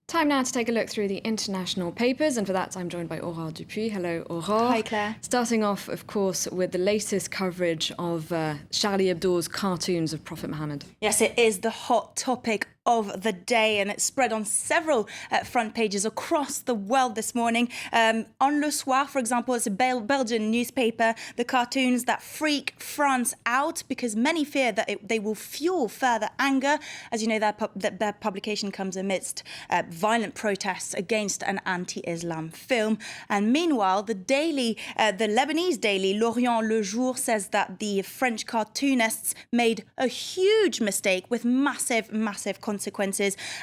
Time now to take a look through the international papers, and for that I'm joined by Aurore Dupuis. Hello, Aurore. Hi, Claire. Starting off, of course, with the latest coverage of Charlie Hebdo's cartoons of Prophet Muhammad. Yes, it is the hot topic of the day, and it's spread on several front pages across the world this morning. On Le Soir, for example, it's a Belgian newspaper, the cartoons that freak France out because many fear that they will fuel further anger. As you know, their publication comes amidst violent protests against an anti-Islam film. And meanwhile, the Lebanese daily L'Orient Le Jour says that the French cartoonists made a huge mistake with massive consequences.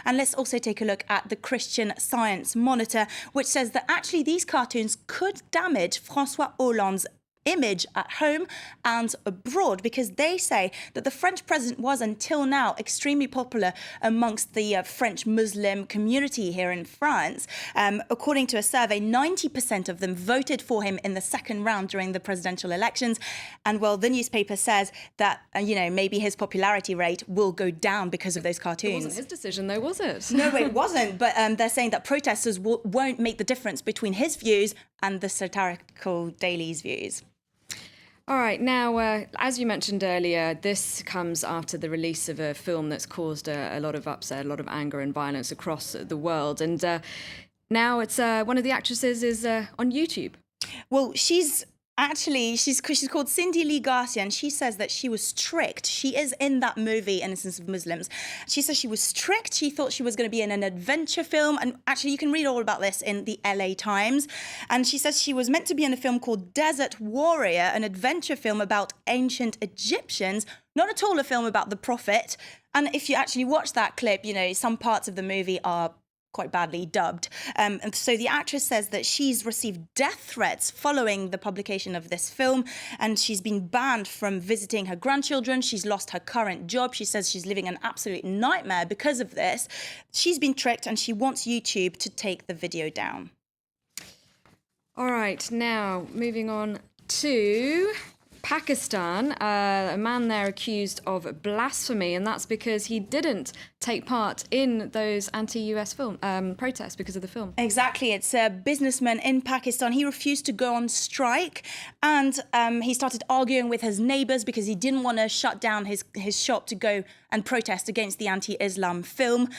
And let's also take a look at the Christian Science Monitor, which says that actually these cartoons could damage François Hollande's image at home and abroad, because they say that the French president was until now extremely popular amongst the French Muslim community here in France. According to a survey, 90% of them voted for him in the second round during the presidential elections. And well, the newspaper says that, maybe his popularity rate will go down because of those cartoons. It wasn't his decision though, was it? No, it wasn't. But they're saying that protesters won't make the difference between his views and the satirical daily's views. All right, now, as you mentioned earlier, this comes after the release of a film that's caused a lot of upset, a lot of anger and violence across the world. And now it's one of the actresses is on YouTube. Well, she's called Cindy Lee Garcia, and she says that she was tricked. She is in that movie, Innocence of Muslims. She says she was tricked. She thought she was going to be in an adventure film. And actually, you can read all about this in the LA Times. And she says she was meant to be in a film called Desert Warrior, an adventure film about ancient Egyptians, not at all a film about the Prophet. And if you actually watch that clip, some parts of the movie are quite badly dubbed. And so the actress says that she's received death threats following the publication of this film, and she's been banned from visiting her grandchildren. She's lost her current job. She says she's living an absolute nightmare because of this. She's been tricked, and she wants YouTube to take the video down. All right, now moving on to Pakistan, a man there accused of blasphemy, and that's because he didn't take part in those anti-US film protests because of the film. Exactly. It's a businessman in Pakistan. He refused to go on strike, and he started arguing with his neighbours because he didn't want to shut down his shop to go and protest against the anti-Islam film.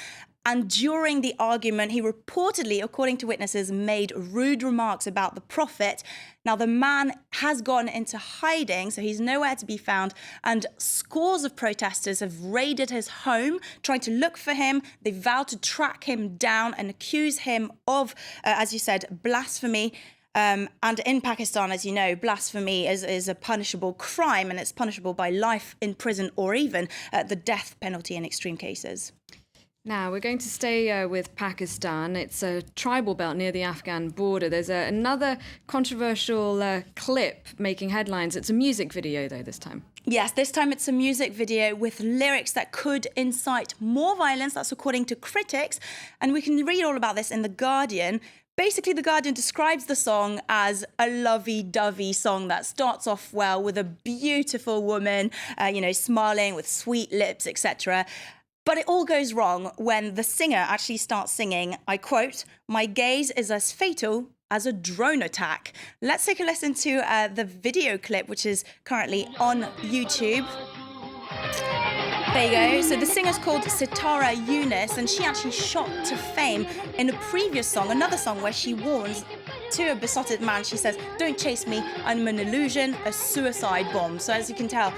And during the argument, he reportedly, according to witnesses, made rude remarks about the Prophet. Now, the man has gone into hiding, so he's nowhere to be found. And scores of protesters have raided his home, trying to look for him. They vowed to track him down and accuse him of, as you said, blasphemy. And in Pakistan, as you know, blasphemy is a punishable crime, and it's punishable by life in prison or even the death penalty in extreme cases. Now, we're going to stay with Pakistan. It's a tribal belt near the Afghan border. There's another controversial clip making headlines. It's a music video, though, this time. Yes, this time it's a music video with lyrics that could incite more violence. That's according to critics. And we can read all about this in The Guardian. Basically, The Guardian describes the song as a lovey-dovey song that starts off well with a beautiful woman, smiling with sweet lips, etc. But it all goes wrong when the singer actually starts singing, I quote, "My gaze is as fatal as a drone attack." Let's take a listen to the video clip, which is currently on YouTube. There you go. So the singer's called Sitara Yunus, and she actually shot to fame in a previous song, another song where she warns to a besotted man. She says, "Don't chase me, I'm an illusion, a suicide bomb." So as you can tell,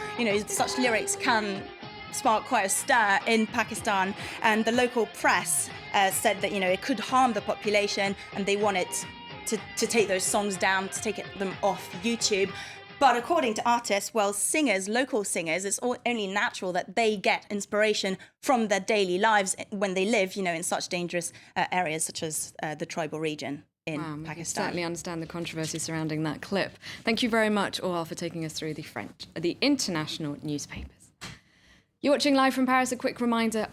such lyrics can spark quite a stir in Pakistan, and the local press said that it could harm the population, and they wanted to take those songs down, to take them off YouTube. But according to artists, local singers, it's only natural that they get inspiration from their daily lives when they live, in such dangerous areas such as the tribal region in Pakistan. I certainly understand the controversy surrounding that clip. Thank you very much, Aurore, for taking us through the international newspapers. You're watching Live from Paris. A quick reminder